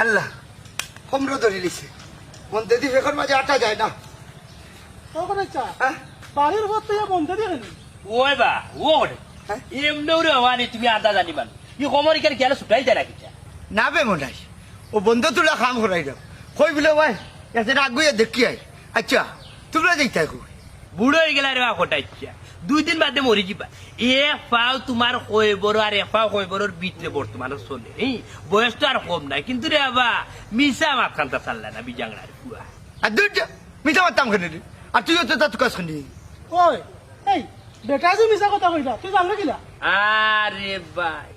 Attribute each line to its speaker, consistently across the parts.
Speaker 1: আল্লাহ কমরো ধরে লিছে মন্দির দিয়ে ফেকর মাঝে আটা যায় না। হ্যাঁ
Speaker 2: বাড়ির উপর থেকে বন্ধ দিয়ে
Speaker 3: ওই বা ও
Speaker 1: হ্যাঁ?
Speaker 3: এমনও রে হওয়া তুমি আদা জানিবান ই কমর এখানে গেলে ছুটাই যায় রাখি
Speaker 1: না বে মনে হয় ও বন্ধ তুলা কাম করাই দাও কই বলে ভাই এত আগুয়ে দেখি আই। আচ্ছা তোমরা দেখতে কই
Speaker 3: বুড়ো হয়ে গেলে রে কোটাইছা 2 দিন বাদে মরি যাবা এ ফাও তোমার কই বড় আর এ ফাও কই বড়র ভিতরে বর্তমানে চলে বয়স তো আর কম নাই কিন্তু রে বাবা মিশা মাথানটা চাললা না বিজাংড়ার পুয়া
Speaker 1: আর দুইটা মিঠা মারতাম কেন রে? আর তুইও তো তার কাজ শুনি
Speaker 2: ওই এই বেটা যে মিছা কথা কইলা তুই জানলে কিলা
Speaker 3: আরে ভাই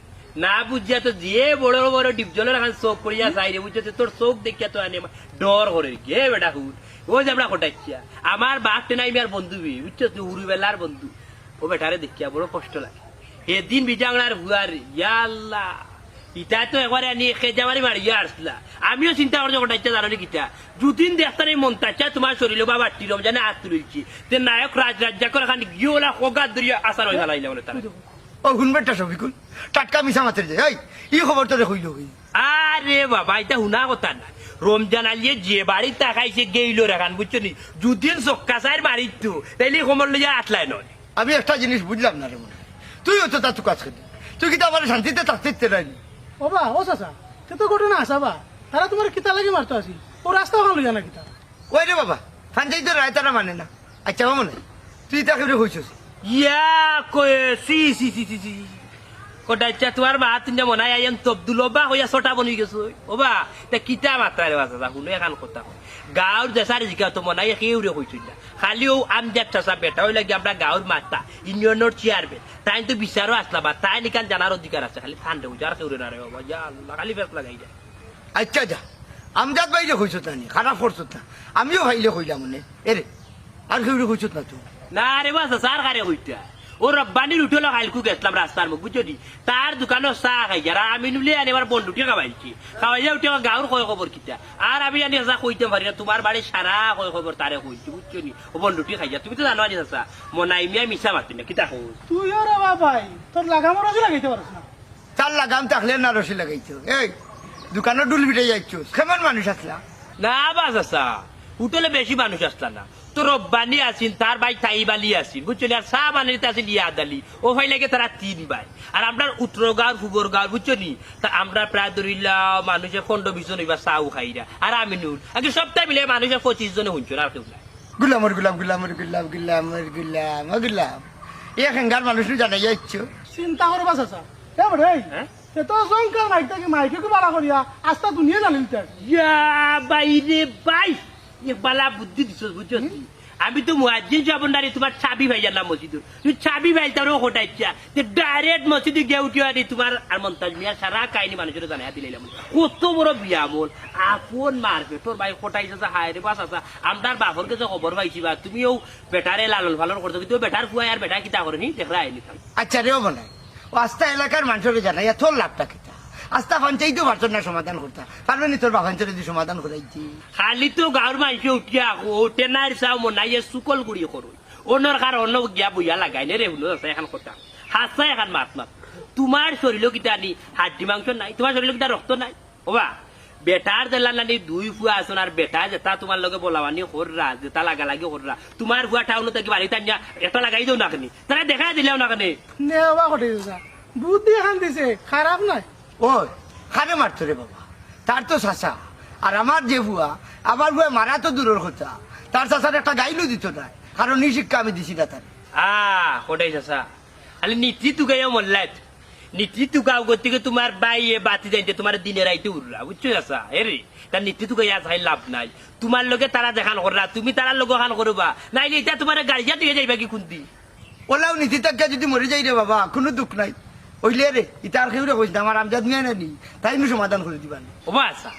Speaker 3: না বুঝিয়া তো যে বড় বড় ডিপজলের এখন চোখ পড়িয়া চাই রে বুঝছে তোর চোখ দেখিয়া তো আনে ডর করে গে বেটা হুন ও যাবড়া কোটাইছিয়া আমার বাঘটে নাই আর বন্ধু বি বুঝছো তুই উড়ু বেলার বন্ধু ও বেটারে দেখিয়া বড় কষ্ট লাগে এদিন বিজাংড়ার ভুয়ার ইয়াল্লাহ ইটা তো একবারে আনি খেজামারি মারিয়া আসলা আমিও চিন্তা করছি কোটাইছা জানো নি কিটা দুদিন দেখতে নেই মন তাচ্ছা তোমার শরীরে বাবা টিরম জানে আত তুলছি তে নায়ক রাজা করে খানি গিয়েওলা হোগা দরিয়া আসার হয়ে গেল বলে তারা
Speaker 1: ও হুনবেটা সবিকুল টাটকা মিশা মাতের যায় এই খবর তোরে হইল হই
Speaker 3: আরে বাবা এটা হুনা কথা না রমজান আলিয়ে যে বাড়ি তাকাইছে গেইল রাখান বুঝছো নি যদিন চক্কা চাই বাড়ির তো তাইলে কমর লইয়া আটলাই নয়
Speaker 1: আমি একটা জিনিস বুঝলাম না রে মনে তুইও তো তার কাজ করবি তুই কিন্তু আমার শান্তিতে থাকতে ইচ্ছে নাই
Speaker 2: ও বা ও চাচা সে তো ঘটনা আসা বা তারা তোমার কিতা লাগি মারতো আসি ও রাস্তা ওখান লইয়া না কিতা
Speaker 1: ওই রে বাবা ফান্দাই তো রায় তারা মানে না আচ্ছা মনে তুই তাকে হইছিস
Speaker 3: ইয়া কয়ে সি সি সি সি সি কোটাইছা তোমার মা তিনটা মনে হয় আইন তবদুল বা হইয়া ছটা বনি গেছো ও বা তা কিতা মাত্রা রে বাসা শুনে এখান কথা গাঁৱৰ দেশারি জিকা তো মনে হয় কেউ রে হইছিল না খালি ও আমজাদ ঠাসা বেটা ওই লাগে আমরা গাঁৱৰ মাতা ইউনিয়নের চেয়ারম্যান তাই তো বিচারও আসলা বা তাই নিকান জানার অধিকার আছে খালি ফান্ডে হইছে আর কেউ রে না রে বাবা যা আল্লাহ খালি ফেস লাগাই যায়
Speaker 1: আচ্ছা যা আমজাদ বাইরে হইছ না খারাপ করছ না আমিও ভাইলে হইলাম মনে এরে আর কেউ হইছ না তুই
Speaker 3: না রে বাসা সার খারে হইতা ও রব্বানির উঠলো কালকু গেছিলাম রাস্তার মুখ বুঝছো নি তার দোকানও চাহ খাই আর আমি নুলে আনি আমার বন্ধুটিও খাবাইছি খাওয়াইয়া উঠে আমার গাঁৱৰ কয় খবর কিতা আর আমি আনি আসা কইতে পারি না তোমার বাড়ি সারা কয় খবর তারে কইছি বুঝছো নি ও বন্ধুটি খাইয়া তুমি তো জানো আনি আসা মনাই মিয়া মিশা মাতি না কিতা কই
Speaker 2: তুইও রে বাবাই তোর লাগামো রাজি লাগাইতে পারছ না
Speaker 1: চার লাগাম থাকলে না রসি লাগাইছো এই দোকানে ডুল বিটে যাইছো কেমন মানুষ আসলা
Speaker 3: না বাস আসা হোটেলে বেশি মানুষ আসলা না তো রব্বানি আসিন তার ভাই তাইবালি আসিন বুঝছো নি আর চা বানিতে আসিন ইয়াদ আলী ও ভাই লাগে তারা 3 ভাই আর আমরা উত্তর গাঁও ফুগর গাঁও বুঝছো নি তা আমরা প্রায় ধরিলা মানুষে 15-20 জন এবার চাও খাইরা আর আমি নুন আগে সপ্তাহ মিলে মানুষের 25 জনে শুনছো আর কেউ নাই
Speaker 1: গুলামর গুলাম গুলামর গুলাম গুলামর গুলাম ও গুলাম এ খেঙ্গার মানুষ জানাই যাইছো
Speaker 2: চিন্তা করবা চাচা এ বড় এই
Speaker 3: হ্যাঁ
Speaker 2: সে তো জঙ্কার মাইকটাকে মাইকে কো বাড়া করিয়া আস্তা দুনিয়া জানিল তার
Speaker 3: ইয়া বাইরে বাই এক বালা বুদ্ধি দিছ বুঝছো আমি তো মুয়াজ্জিন সাবন্দারি তোমার চাবি ভাই জানলাম মসজিদ তুই চাবি ভাই তারও হটাইছা ডাইরেক্ট মসজিদে গিয়ে উঠিয়া দি তোমার আর মন্তাজ মিয়া সারা কাহিনী মানুষের জানাই দিলাম কত বড় বিয়া মোল আপন মারবে তোর ভাই হটাইছে হায় রে বাস আসা আমদার বাপর কাছে খবর পাইছি বা তুমিও বেটারে লালন পালন করছো কিন্তু বেটার ফুয়াই আর বেটা কিতা করে নি দেখরা আইলি
Speaker 1: আচ্ছা রেও বনাই ও আস্তা এলাকার মানুষকে জানাই তোর লাভটা কিতা আস্তা পঞ্চায়েত পারছ না সমাধান করতা পারবে নি তোর বাবাঞ্চলে যদি সমাধান করাইছি
Speaker 3: খালি তো গাঁৱৰ মানুষে উঠিয়া ওঠে নাই চাও মনাইয়ে চুকল গুড়ি করো অন্যর কার অন্য গিয়া বইয়া লাগাই নে রে শুনো আছে এখন কথা হাসা এখন মাত মাত তোমার শরীর কিতা নি হাড্ডি মাংস নাই তোমার শরীর কিতা রক্ত নাই ওবা বেটার জেলা নানি 2 ফুয়া আসন আর বেটা যেটা তোমার লগে বলাবানি হররা যেটা লাগা লাগে হররা তোমার ফুয়া টাউন থেকে বাড়ি টানিয়া এটা লাগাই দাও না কেন তারা দেখা দিলেও না কেন
Speaker 2: নেওয়া ঘটে যা বুদ্ধি এখান দিছে খারাপ নাই
Speaker 1: ওই খারে মারতো রে বাবা তার তো চাষা আর আমার যে ভুয়া আমার ভুয়া মারা তো দূরের কথা তার চাষার একটা গাইলও দিত না কারণ নিশিক্ষা আমি দিছি না তার
Speaker 3: ওটাই চাষা খালি নীতি তুকাইও মল্লাত নীতি তুকাও গতিকে তোমার বাইয়ে বাতি যাইতে তোমার দিনে রাইতে উড়রা বুঝছো চাষা হেরে তার নীতি তুকাইয়া চাই লাভ নাই তোমার লগে তারা দেখান কররা তুমি তারা লগে খান করবা নাইলে এটা তোমার গাড়িয়া দিয়ে যাইবা কি কোনদি
Speaker 1: ওলাও নীতি তাকে যদি মরে যাই রে বাবা কোনো দুঃখ নাই ওইলে রে ইতার কেউ রে কইস আমার আমজাদ মিয়া নানি তাই নি সমাধান করে দিবানি
Speaker 3: ওবা আচ্ছা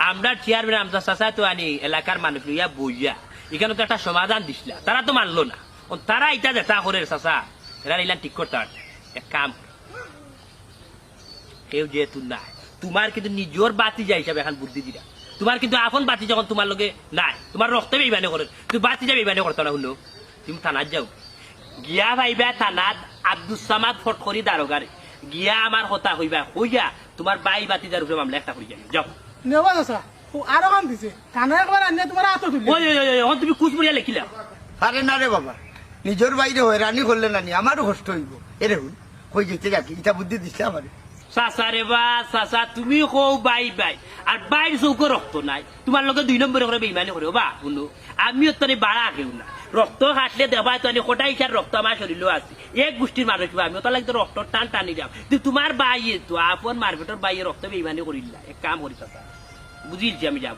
Speaker 3: আমরা চেয়ারম্যান আমজা চাষা তো আনি এলাকার মানুষ লইয়া বইয়া এখানে তো একটা সমাধান দিছিলা তারা তো মানলো না তারা এটা যেটা করে চাষা এরা নিলাম ঠিক করতে এক কাম কেউ যেহেতু নাই তোমার কিন্তু নিজের বাতি যায় হিসাবে এখন বুদ্ধি দিলা তোমার কিন্তু আপন বাতি যখন তোমার লগে নাই তোমার রক্ত বেইমানে করে তুমি বাতি যাবে বেইমানে করতো না শুনো তুমি থানাত যাও গিয়া ভাইবা থানাত আব্দুল সামাদ ফটকরি দারোগারে গিয়া আমার কথা হইবা হইয়া তোমার বাই বাতি যার উপরে মামলা একটা করি যাও
Speaker 2: নেবা চাচা ও আরো কাম দিছে কানে একবার আনিয়ে তোমার হাতে তুলি
Speaker 3: ওই ওই ওই এখন তুমি কুচ পড়িয়া লেখিলা
Speaker 1: আরে না রে বাবা নিজের বাইরে হয়রানি করলে নানি আমারও কষ্ট হইব এরে হুন কই যেতে রাখি ইটা বুদ্ধি দিছে আমারে
Speaker 3: চাচা রে বা চাচা তুমি কও বাই বাই আর বাইর চৌকো রক্ত নাই তোমার লগে 2 নম্বরে করে বেইমানি করে বা শুনো আমিও তোরে বাড়া কেউ না রক্ত কাটলে দেবা তোনে কোটাই ইচ্ছার রক্ত আমার শরীরও আছে এক গোষ্ঠীর মানুষ আমিও তো লাগতো রক্ত টান টানি যাম কিন্তু তোমার বাইয়ে তো আপন মারপেটর বাইয়ে রক্ত বেইমানি করিলা এক কাম করি চাচা বুঝিলছি আমি যাব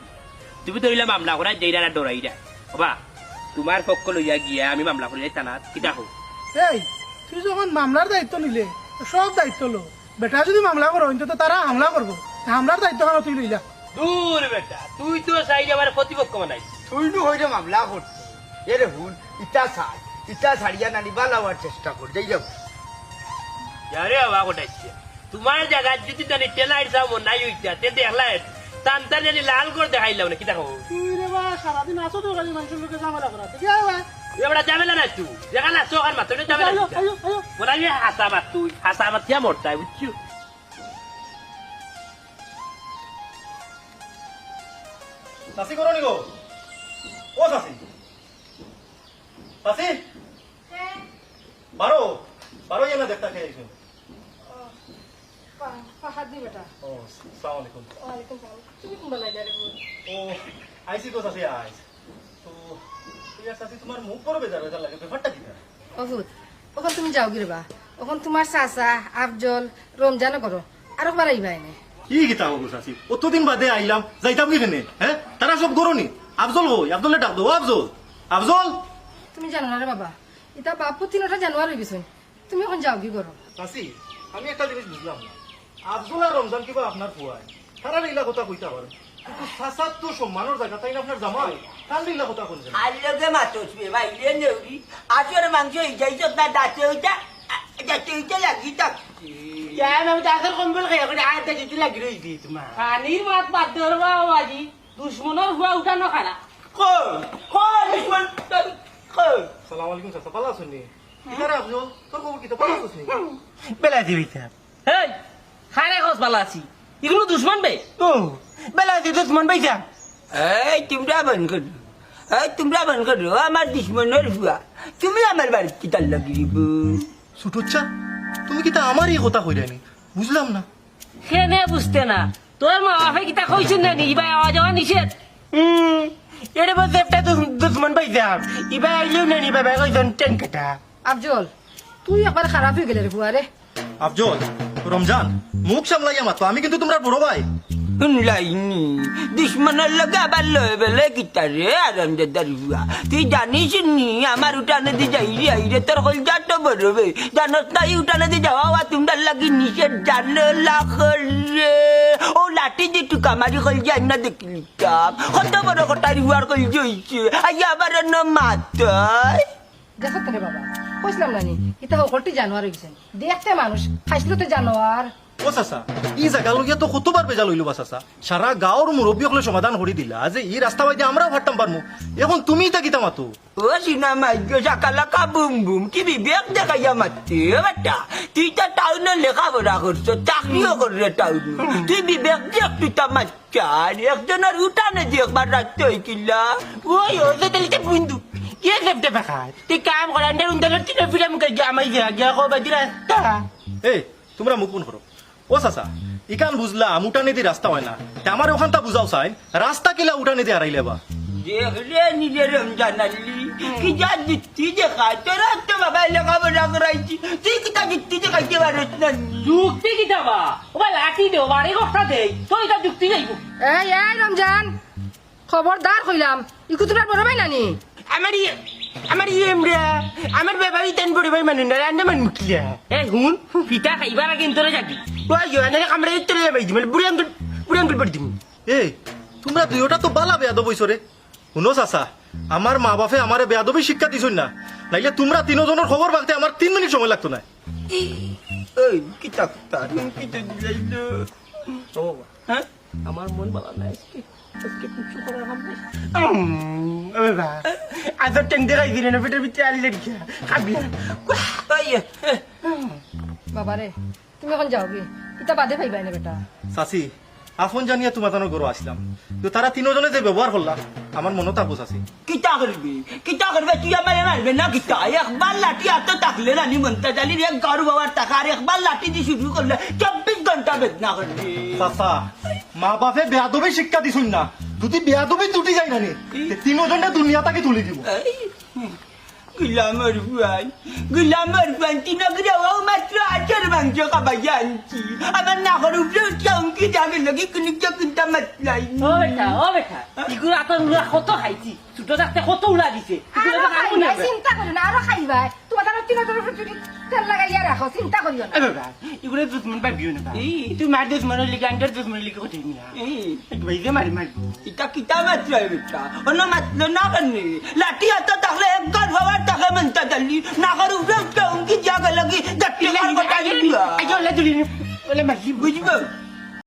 Speaker 3: তুমি তো হইলা মামলা করা যেইরা না ডরাই যায় বা তোমার পক্ষ লইয়া গিয়া আমি মামলা করি যাই থানাত কিটা হোক
Speaker 2: এই তুই যখন মামলার দায়িত্ব নিলে তো সব দায়িত্ব লো বেটা যদি মামলা করো তো তারা হামলা করবো হামলার দায়িত্ব কেন তুই লইলা
Speaker 3: দূর বেটা তুই তো চাই আমার প্রতিপক্ষ বানাই
Speaker 1: তুইনু হইলে মামলা করতে এরে হুন ইটা ছাড়িয়া নানি বালাবার চেষ্টা কর যাই যাবো
Speaker 3: আরে বাবা কোটাইছে তোমার জায়গা যদি জানি টেলাইট যাও মন নাই হইতা তে দেখলা টানটা জানি লাল করে দেখাইলাম না কিটা খাবো
Speaker 2: তুই রে বা সারাদিন আসো তো খালি মানুষের লোকে ঝামেলা করা তুই আয়
Speaker 3: এবারে ঝামেলা না তুই দেখা না চোখার মাত্র ঝামেলা
Speaker 2: আয়ো আয়ো আয়ো
Speaker 3: বলা যে হাসা মাত দিয়া মরতাই বুঝছো
Speaker 4: চাষি করো নিগো ও চাষি চাষি বারো বারো ইয়ে না দেখতা খেয়ে আইছো ও সালাম আলাইকুম ও আইসি তো চাষি আইস তো ইয়া চাষি তোমার মুখ বড় বেজার বেজার লাগে ব্যাপারটা কি
Speaker 5: অভূত ওখান তুমি যাও গিরবা ওখান তোমার চাচা আফজল রমজানও করো আর একবার আইবা এনে
Speaker 4: কি গীতা হবো চাষি অতদিন বাদে আইলাম যাইতাম কি কেনে হ্যাঁ তারা সব গরনি আফজল হই আফজলে ডাক দো আফজল আফজল
Speaker 5: তুমি জানো না রে বাবা এটা বাপু 3টা জানুয়ারি গেছে তুমি এখন যাও কি করো
Speaker 4: চাষি আমি একটা জিনিস বুঝলাম না আফজল আর রমজান কিবা আপনার ফুয়ায় তারা এইলা কথা কইতা পারে কিন্তু সাসাত তো সম্মানের জায়গা তাই না আপনার জামাই কাল এইলা কথা কোন জায়গা
Speaker 6: আলোকে মাতসবে বাইরে নেউরি আসর মাংস ইজাই না দাঁতে ওইটা দাঁতে ওইটা লাগি থাকছি আমি দাঁতের কম্বল খেয়ে করে আয়তা যেতে লাগি রয়েছি তোমার
Speaker 7: পানির মাত বাদ ধরবা আজি দুশ্মনের হুয়া উঠানো খারা
Speaker 4: সালাম আলাইকুম চাচা পালা শুনি ইতারে আফজল তোর খবর কি তো পালা শুনি
Speaker 6: বেলা দিবিতা
Speaker 7: হেই খারে খোঁজ পালা আছি এগুলো দুশ্মন বে
Speaker 6: ও বেলা দিতে মন পাইছা এই তোমরা বন করো আমার দুশ্মনের হুয়া তুমি আমার বাড়িতে কি তার লাগি
Speaker 4: সুটুচ্ছা তুমি কি তা আমার এই কথা কইরানি বুঝলাম না
Speaker 7: খেনে বুঝতে না তোর মা বাপে কিতা কইছেন না নি ইবা আওয়াজ হওয়া নিষেধ
Speaker 6: এটা বলতে একটা দুশ্মন পাইছাম ইবা আইলেও না নিবা বাই কইছেন টেন কাটা
Speaker 5: আফজল তুই একবার খারাপ হয়ে গেলে রে বুয়া রে
Speaker 4: আফজল রমজান মুখ সামলাইয়া মাতো আমি কিন্তু তোমরা বড় ভাই
Speaker 6: শুনলাইনি দুশ্মনের লগে আবার লয়ে বেলে গিটারে আরামদার হুয়া তুই জানিস নি আমার উঠানে দিয়ে যাই আইরে তোর হল যাটো বড়বে জানোস তাই উঠানে দিয়ে যাওয়া তোমরা লাগি নিষেধ জানো লাখ রে ও লাঠি যে টুকা মারি হল যাই না দেখলিতাম কত বড় কটারি হুয়ার কল জইছে আই আবার না মাতায়
Speaker 5: দেখো তো রে বাবা কইছিলাম না নি এটা 40 জানুয়ারি গেছে দেখতে মানুষ খাইছিল তো জানোয়ার
Speaker 4: ও চাচা ই জায়গা লইয়া তো কতবার বেজা লইলো বা চাচা সারা গাঁৱৰ মুরব্বী হলে সমাধান করে দিলা যে ই রাস্তা বাইতে আমরাও ভাটতাম পারমু এখন তুমি তা কিতা মাতো
Speaker 6: ও সিনা মাইকে সাকালাকা বুম বুম কি বিবেক দেখাইয়া মারতে বেটা তুই তো টাউনে লেখাপড়া করছো চাকরিও করে টাউনে তুই বিবেক দেখ তুই তা মাচ্চার একজনের উঠানে যে একবার রাখতে হইকিলা ওই ও যে তেলিতে বন্ধু কে দেবতে পাখা তুই কাম করান দে উন্দর তিনে ফিরাম কে জামাই গিয়া কো বাদি রাস্তা
Speaker 4: এই তোমরা মুখ বন্ধ করো ও চাচা ইকান বুঝলাম উঠানে দিয়ে রাস্তা হয় না তা আমার ওখানটা বুঝাও চাই রাস্তা কিলা উঠানে দিয়ে হারাইলে বা
Speaker 6: দেখলে নিজের রমজান আলী কি যা দিচ্ছি যে খাই তোরা তো বাবা লেখাপড়া করাইছি তুই কি তা দিচ্ছি যে খাইতে পারিস না
Speaker 7: যুক্তি কিতা বা ওবা লাঠি দেও বাড়ি কথা দেই তো এটা যুক্তি যাইব
Speaker 5: এই এই রমজান খবরদার কইলাম ইকু তোরা বড় ভাই নানি
Speaker 6: আমার এমরা আমার বাবাই তেন বড় ভাই মানুষ না রান্না মান মুখিয়া
Speaker 7: এই হুন পিতা খাইবার আগে তোরে যাবি
Speaker 6: ওই এনে কামড়ে চলে যাবে মানে বুড়ি আঙ্গুল পড়ি দিবি
Speaker 4: এই তোমরা দুইটা তো বালা বেয়াদব হইছো রে শুনো চাচা আমার মা বাপে আমারে বেয়াদবি শিক্ষা দিছই না নাইলে তোমরা তিনজনের খবর রাখতে আমার 3 মিনিট সময় লাগতো না
Speaker 6: ওই কি তাকতা কি তো দিলাইলো হ্যাঁ
Speaker 7: আমার মন ভালো নাই আজকে কিছু করার ভাব নাই
Speaker 6: বাবা আজ টেন দেখাই দিলে না পেটের ভিতরে আলি লেগে খাবি ওই
Speaker 5: বাবা রে তুমি এখন যাও গে এটা বাদে পাইবা এনে বেটা
Speaker 4: চাচি আফন জানিয়া তোমার ঘর আসলাম তো তারা তিনজনে যে ব্যবহার করলাম আমার মনে তাপস আছে
Speaker 6: কিতা করবি তুই আমার মারবে না কিতা একবার লাঠি হাতে থাকলে রানী মন্তা জালির এক ঘর বাবার টাকা আর একবার লাঠি দিয়ে শুরু করলে 24 ঘন্টা বেদনা করবি
Speaker 4: চাচা মা বাপে বেয়াদবি শিক্ষা দিছুন না যদি বেয়াদবি টুটি যায় না নি তিনজনে দুনিয়া তাকে তুলি দিব
Speaker 6: গুলামের ভাই তিনগরে ও মাত্র আচার মাংস খাবাই আনছি আমার নাকের উপরে উঠিয়া উমকি যাবে লাগি কুনিকা কিনতা মাতলাই
Speaker 7: ও বেটা ইগুলো আতর উড়া কত খাইছি ছোট থাকতে কত উড়া দিছে
Speaker 5: আরো খাইবাই চিন্তা করি না আরো খাইবাই তোমার তারা তিন হাজার যদি তেল লাগাইয়া রাখো চিন্তা করিও না
Speaker 3: এগুলো দুশ্মন পাবিও না তুই মার দুশ্মনের লিগে আন্ডার দুশ্মনের লিগে কোথায় না ভাইজে মারি মারি
Speaker 6: ইটা কিতা মাত্রাই বেটা অন্য মাতলো না কান্নি লাঠি হাতে থাকলে এক ঘর বাবার টাকা মন্তা জালি নাকের উপরে উঠিয়া উমকি যাবে লাগি গাটি কথা
Speaker 3: আইজলে তুলি বলে মারি
Speaker 6: বুঝবো